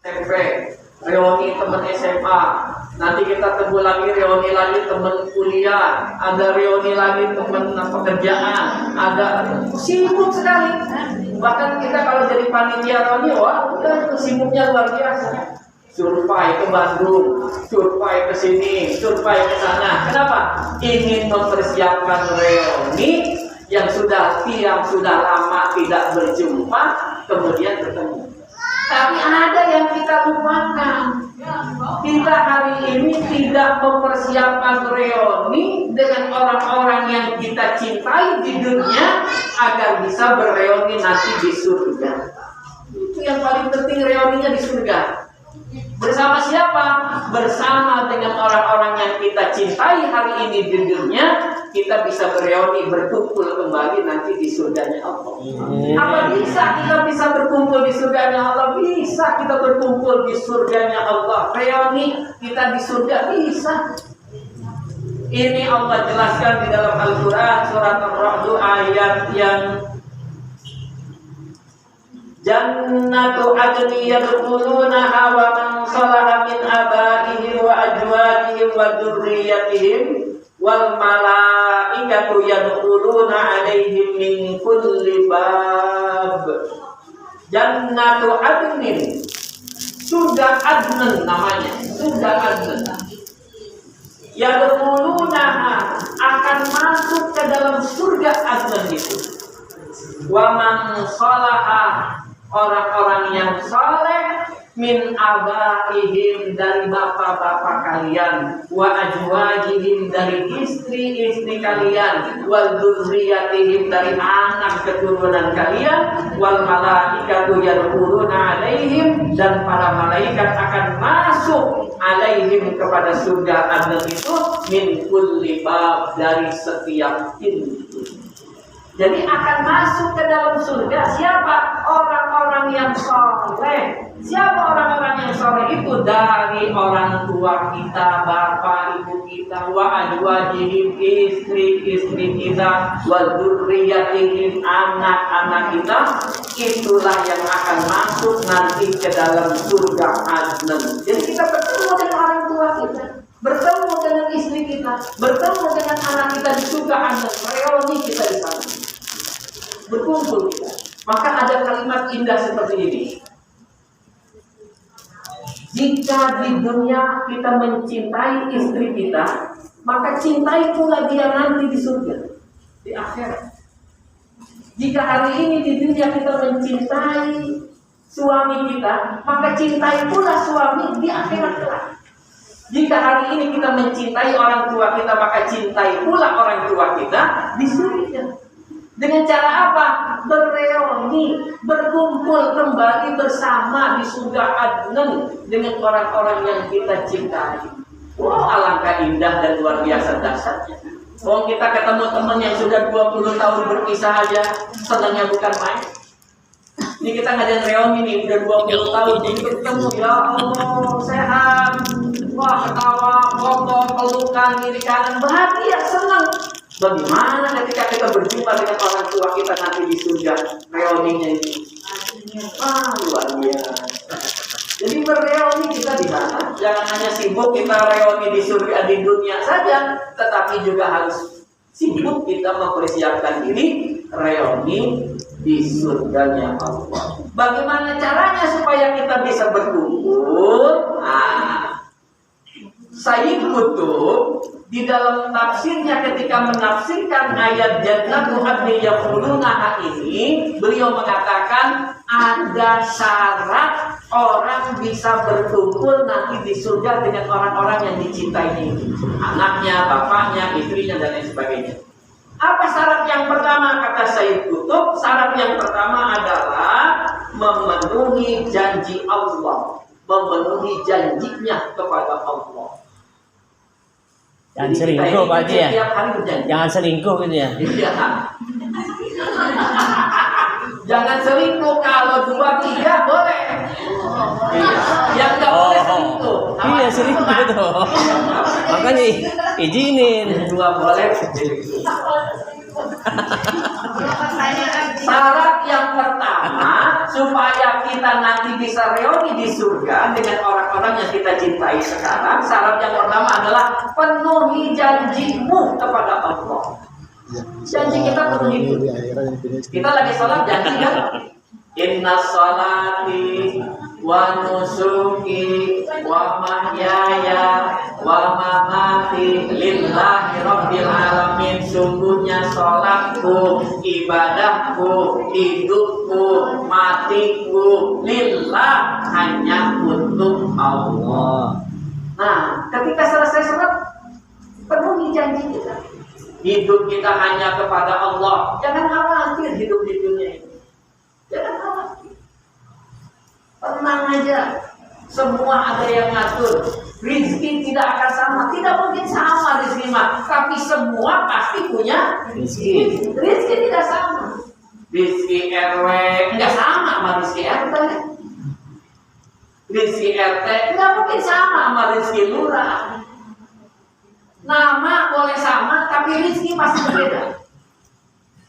SMP, reuni teman SMA, nanti kita tunggu lagi reuni lagi teman kuliah, ada reuni lagi teman pekerjaan, ada sibuk sekali. Bahkan kita kalau jadi panitia reuni, wah udah sibuknya luar biasa. Survei ke Bandung, survei ke sini, survei ke sana. Kenapa? Ingin mempersiapkan reuni yang sudah lama tidak berjumpa, kemudian bertemu. Tapi ada yang kita lupakan. Kita hari ini tidak mempersiapkan reuni dengan orang-orang yang kita cintai di dunia agar bisa bereuni nanti di surga. Itu yang paling penting, reuninya di surga. Bersama siapa? Bersama dengan orang-orang yang kita cintai hari ini di dunia, kita bisa bereuni, berkumpul kembali nanti di surganya Allah. Apa bisa kita bisa berkumpul di surganya Allah? Bisa kita berkumpul di surganya Allah. Reuni kita di surga bisa. Ini Allah jelaskan di dalam Al-Quran surat Ar-Ra'd ayat yang Jannatu adni yadkhulunaha wa man salaha min abaihim wa azwajihim wa dzurriyyatihim wal malaikatu yadkhuluna 'alaihim min kulli bab. Jannatu adnin, surga Adnan namanya, surga Adnan. Yadkhulunaha, akan masuk ke dalam surga Adnan itu. Wa man salaha, orang-orang yang saleh, min abaihim, dari bapak-bapak kalian, wa azwajihim, dari istri-istri kalian, wal dzurriyyatihim, dari anak keturunan kalian, wal malaikatu yadkhuluna 'alaihim, dan para malaikat akan masuk alaihim kepada surga Adnan itu min kulli bab, dari setiap pintu. Jadi akan masuk ke dalam surga siapa? Orang-orang yang soleh. Siapa orang-orang yang soleh itu? Dari orang tua kita, bapak ibu kita, wa azwajihim, istri-istri kita, wa dzurriyyatihim, anak-anak kita. Itulah yang akan masuk nanti ke dalam surga Adnan. Jadi kita bertemu dengan orang tua kita, bertemu dengan istri kita, bertemu dengan anak kita di surga Adnan. Reuni kita di sana, berkumpul kita. Maka ada kalimat indah seperti ini. Jika di dunia kita mencintai istri kita, maka cintai pula dia nanti di surga, di akhirat. Jika hari ini di dunia kita mencintai suami kita, maka cintai pula suami di akhirat kelak. Jika hari ini kita mencintai orang tua kita, maka cintai pula orang tua kita di surga. Dengan cara apa? Bereuni, berkumpul kembali bersama di surga Adnan dengan orang-orang yang kita cintai. Wow, alangkah indah dan luar biasa dahsyatnya. Oh, kita ketemu teman yang sudah 20 tahun berpisah aja, senangnya bukan main. Ini kita ngadain reuni nih, udah 20 tahun ketemu, ya Allah, sehat. Wah, ketawa, foto, pelukan, kiri kanan, bahagia, senang. Bagaimana ketika kita berjumpa dengan orang tua kita nanti di surga, reuninya ini? Luar biasa. Jadi bereuni kita di sana, jangan hanya sibuk kita reuni di surga di dunia saja, tetapi juga harus sibuk kita mempersiapkan diri reuni di surganya Allah. Bagaimana caranya supaya kita bisa berkumpul? Sayyid Qutb di dalam tafsirnya ketika menafsirkan ayat Jannatu adni yadkhulunaha ini, beliau mengatakan ada syarat orang bisa berkumpul nanti di surga dengan orang-orang yang dicintainya itu, anaknya, bapaknya, istrinya, dan lain sebagainya. Apa syarat yang pertama kata Sayyid Qutb? Syarat yang pertama adalah memenuhi janji Allah, memenuhi janjinya kepada Allah. Jangan selingkuh Pak Haji ya. Jangan selingkuh gitu ya. Iya. Jangan selingkuh, kalau 2-3 boleh. Yang nggak boleh selingkuh. Iya selingkuh tuh. Makanya izinin. 2 boleh. Syarat yang pertama supaya kita nanti bisa reuni di surga dengan orang-orang yang kita cintai sekarang, syarat yang pertama adalah penuhi janjimu kepada Allah. Janji kita penuhi. Kita lagi sholat janji kan? Inna sholati wa nusuki wa mahyaya wa mamati lillahi rabbil alamin. Sungguhnya sholatku, ibadahku, hidupku, matiku lillah, hanya untuk Allah. Nah, ketika selesai sholat, penuhi janji kita. Hidup kita hanya kepada Allah. Jangan khawatir hidup di dunia ini. Jangan khawatir. Tenang aja. Semua ada yang ngatur. Rizki tidak akan sama. Tidak mungkin sama rizki mah. Tapi semua pasti punya rizki. Rizki tidak sama. Rizki RW tidak sama sama rizki RT. Rizki RT tidak mungkin sama sama rizki lurah. Nama boleh sama, tapi rizki pasti berbeda.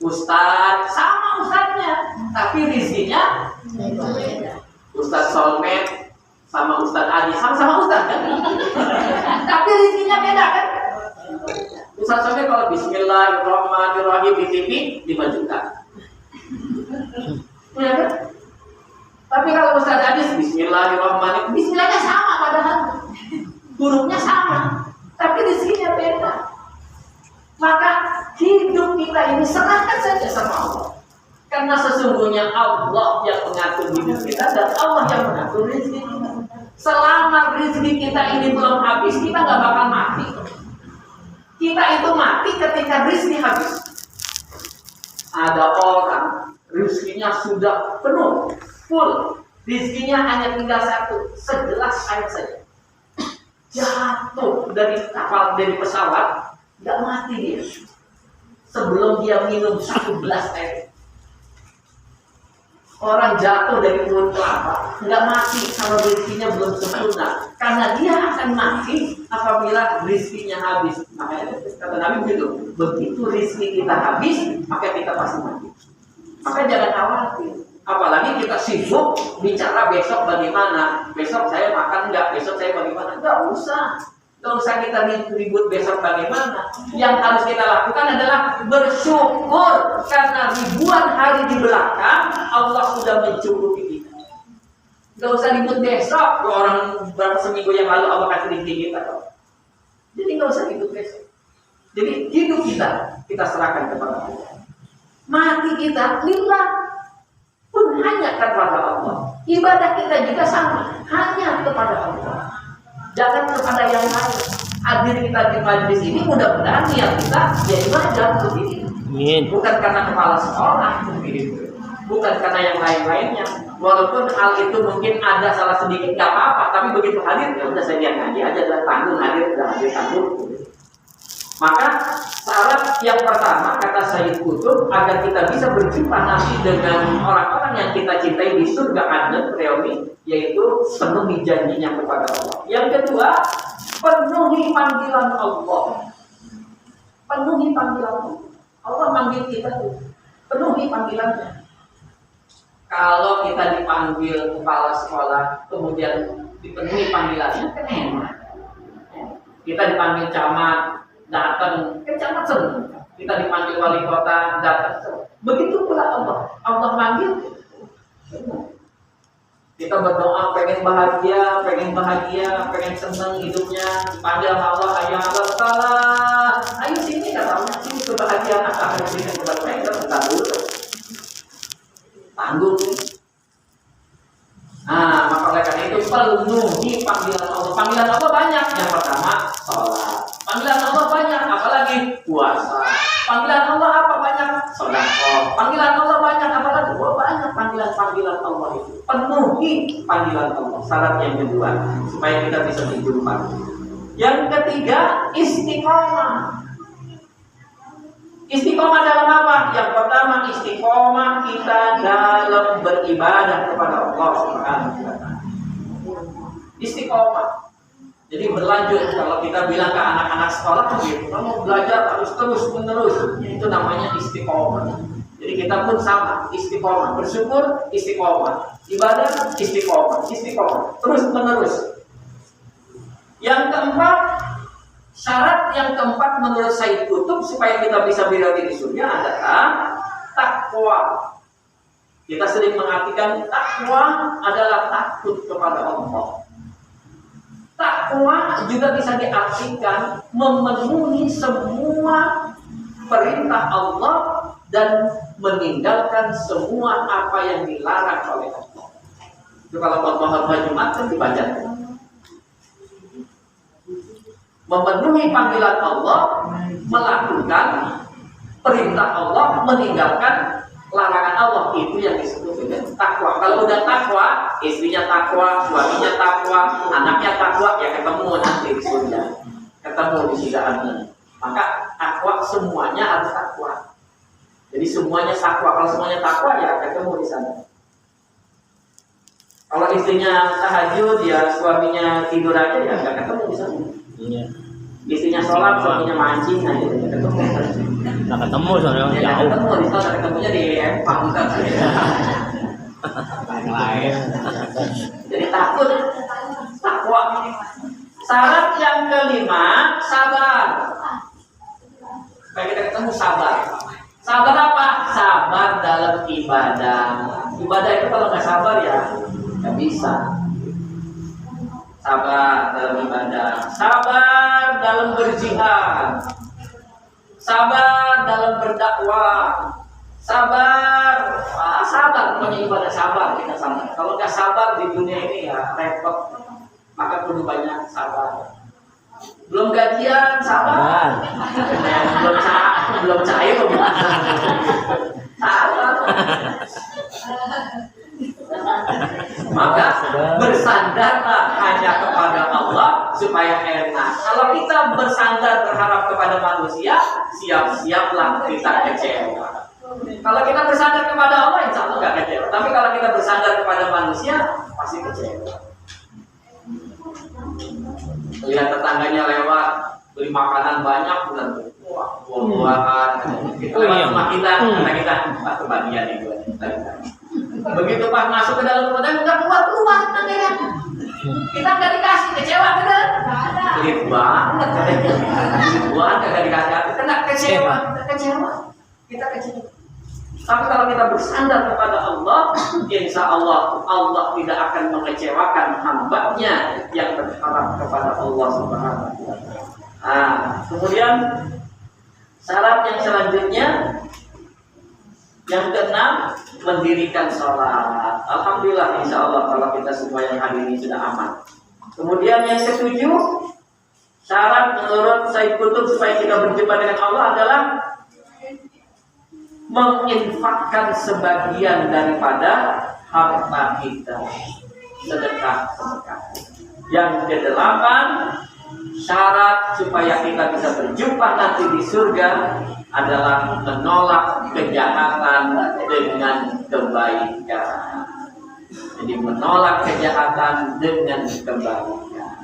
Ustadz sama ustadznya, tapi rizkinya berbeda. Ustadz Solmed sama Ustadz Adi sama-sama ustadz kan? Tapi rizkinya beda kan? Ustadz Solmed kalau Bismillahirrahmanirrahim di TV 5 juta. Ya kan? Tapi kalau Ustadz Adi Bismillahirrahmanirrahim, Bismillahnya sama padahal, hurufnya sama. Tapi rizkinya beda. Maka hidup kita ini serahkan saja sama Allah. Karena sesungguhnya Allah yang mengatur hidup kita dan Allah yang mengatur rizki kita. Selama rizki kita ini belum habis, kita nggak bakal mati. Kita itu mati ketika rizki habis. Ada orang rizkinya sudah penuh, full. Rizkinya hanya tinggal satu, segelas air saja. Jatuh dari kapal, dari pesawat, nggak mati dia sebelum dia minum 1 gelas air. Orang jatuh dari pohon kelapa nggak mati kalau rizkinya belum sempurna, karena dia akan mati apabila rizkinya habis. Makanya kata Nabi begitu rizki kita habis, maka kita pasti mati. Maka jangan khawatir. Apalagi kita sibuk bicara besok bagaimana, besok saya makan enggak, besok saya bagaimana, enggak usah kita ribut besok bagaimana. Yang harus kita lakukan adalah bersyukur karena ribuan hari di belakang Allah sudah mencukupi kita. Enggak usah ribut besok, orang berapa seminggu yang lalu Allah kasih rezeki kita. Jadi enggak usah ribut besok. Jadi hidup kita serahkan kepada Allah. Mati kita lillah pun hanya kepada Allah. Ibadah kita juga sama, hanya kepada Allah. Jangan kepada yang lain. Hadir kita di majelis ini mudah-mudahan niat kita ya ibadah begini. Bukan karena kepala sekolah begitu. Bukan karena yang lain-lainnya. Walaupun hal itu mungkin ada salah sedikit nggak apa-apa, tapi begitu hadir ya udah saya lihat ngaji aja, udah tanggung hadir, tanggung. Maka syarat yang pertama kata Sayyid Qutb agar kita bisa berjumpa nanti dengan orang-orang yang kita cintai di surga Adnan reuni, yaitu penuhi janjinya kepada Allah. Yang kedua, penuhi panggilan Allah. Penuhi panggilan Allah. Allah manggil kita tuh, penuhi panggilannya. Kalau kita dipanggil kepala sekolah kemudian dipenuhi panggilannya, kan enak. Kita dipanggil camat, datang, camat senang. Kita dipanggil wali kota, datang. Begitu pula Allah manggil. Kita berdoa pengen bahagia, pengen senang hidupnya. Dipanggil Allah, ayo Allah, ayo sini kata Allah, sini kebahagiaan apa yang berikan kepada mereka, bentar dulu. Tanggung. Nah, maka oleh karena itu penuhi panggilan Allah. Panggilan Allah banyak. Yang pertama, sholat. Panggilan Allah banyak, apalagi puasa. Panggilan Allah apa banyak? Sedekah. Panggilan Allah banyak, apalagi banyak panggilan Allah itu. Penuhi panggilan Allah. Syarat yang kedua supaya kita bisa berjumpa. Yang ketiga, istiqomah. Istiqomah dalam apa? Yang pertama, istiqomah kita dalam beribadah kepada Allah Subhanahu wa taala. Istiqomah. Jadi berlanjut. Kalau kita bilang ke anak-anak sekolah begitu, kamu belajar harus terus menerus. Itu namanya istiqomah. Jadi kita pun sama, istiqomah, bersyukur istiqomah, ibadah istiqomah, istiqomah, terus menerus. Yang keempat, syarat yang keempat menurut Sayyid Qutb supaya kita bisa berada di surga adalah takwa. Kita sering mengartikan takwa adalah takut kepada Allah. Takwa juga bisa diartikan memenuhi semua perintah Allah dan meninggalkan semua apa yang dilarang oleh Allah. Itu kalau khutbah Jumat kan dibaca. Memenuhi panggilan Allah, melakukan perintah Allah, meninggalkan larangan Allah, itu yang disebut dengan takwa. Kalau udah takwa, istrinya takwa, suaminya takwa, anaknya takwa, ya ketemu nanti di surga, ketemu di sidaannya. Maka takwa semuanya harus takwa. Jadi semuanya takwa. Kalau semuanya takwa, ya ketemu di sana. Kalau istrinya tahajud, ya suaminya tidur aja, ya nggak ketemu di sana. Iya. Istrinya sholat, suaminya mancing, nah itu ketemu. Nggak ketemu soalnya Ya, jauh. ketemu di sana, ketemunya di Empang kan. Lain. Jadi takut, takwa. Syarat yang kelima, sabar. Supaya kita ketemu sabar. Sabar apa? Sabar dalam ibadah. Ibadah itu kalau nggak sabar ya nggak bisa. Sabar dalam ibadah, sabar dalam berjihad, sabar dalam berdakwah, sabar, sabar pokoknya ibadah sabar kita sabar. Kalau nggak sabar di dunia ini ya repot. Maka perlu banyak sabar. Belum gajian sabar, belum cair, sabar. Maka bersandarlah hanya kepada Allah supaya enak. Kalau kita bersandar berharap kepada manusia, siap-siaplah kita kecewa. Kalau kita bersandar kepada Allah, insya Allah nggak kecewa. Tapi kalau kita bersandar kepada manusia, pasti kecewa. Lihat tetangganya lewat beli makanan banyak, bukan buah-buahan. Kita lewat rumah kita, kata kita, Pak kebagian itu. Begitu pas masuk ke dalam rumah nggak keluar katanya. Kita nggak dikasih, kecewa bener. Pelit banget katanya. Buat nggak dikasih, kita nggak kecewa, kita kecewa. Tapi kalau kita bersandar kepada Allah, insya Allah Allah tidak akan mengecewakan hambanya yang berharap kepada Allah Subhanahu wa Ta'ala. Kemudian syarat yang selanjutnya, yang keenam, mendirikan sholat. Alhamdulillah, insya Allah kalau kita semua yang hadir ini sudah aman. Kemudian yang ketujuh, syarat menurut Sayyid Qutb supaya kita berjumpa dengan Allah adalah menginfakkan sebagian daripada harta kita, sedekah. Yang kedelapan, syarat supaya kita bisa berjumpa nanti di surga adalah menolak kejahatan dengan kebaikan. Jadi menolak kejahatan dengan kebaikan.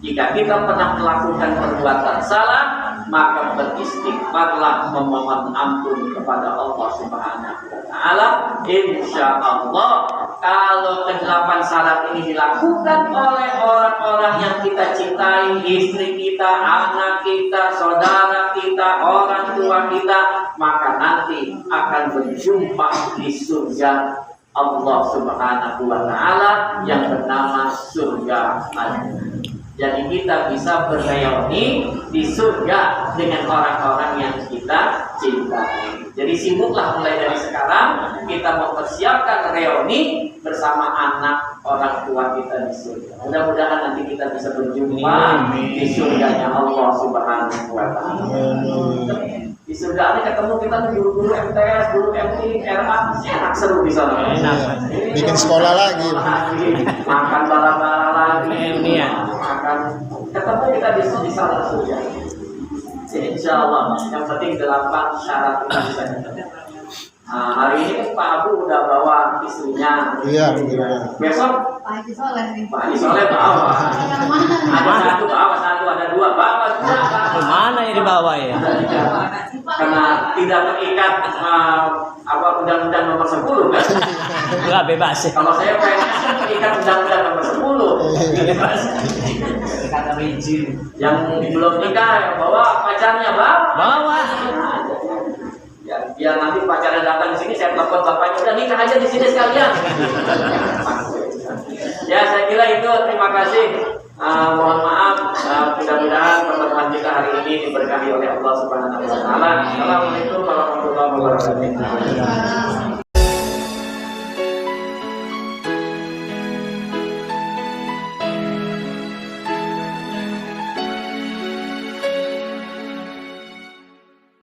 Jika kita pernah melakukan perbuatan salah, maka beristighfarlah, memohon ampun kepada Allah Subhanahu wa Ta'ala. Insya Allah, kalau kedelapan syarat ini dilakukan oleh orang-orang yang kita cintai, istri kita, anak kita, saudara kita, orang tua kita, maka nanti akan berjumpa di surga Allah Subhanahu wa Ta'ala yang bernama surga Al-Jannah. Jadi kita bisa bereuni di surga dengan orang-orang yang kita cintai. Jadi sibuklah mulai dari sekarang kita mempersiapkan reuni bersama anak orang tua kita di surga. Mudah-mudahan nanti kita bisa berjumpa di surganya Allah Subhanahu wa Ta'ala. Di surga ini ketemu kita guru-guru MTS, guru MT, RA, enak seru di sana. Bikin sekolah lagi. Makan bala-bala lagi. Makan ketemu kita di sana surga. Jadi insya Allah yang penting 8 syarat itu bisa kita. Hari ini Pak Abu udah bawa istrinya. Iya. Besok Pak Haji Soleh nih. Pak Haji Soleh bawa. Yang mana? Ada satu bawa, satu ada dua bawa. Mana yang dibawa ya? Karena tidak terikat undang-undang nomor 10 kan? Enggak bebas. Kalau saya PNS kan terikat undang-undang nomor 10. Bebas. Kata izin. Yang belum nikah bawa pacarnya Bawa. Ya, biar nanti pacarnya datang di sini saya telepon bapaknya udah nikah aja di sini sekalian. Ya saya kira itu. Terima kasih. Mohon maaf. Mudah-mudahan pertemuan kita hari ini diberkahi oleh Allah Subhanahu Wa Taala. Assalamualaikum warahmatullahi wabarakatuh.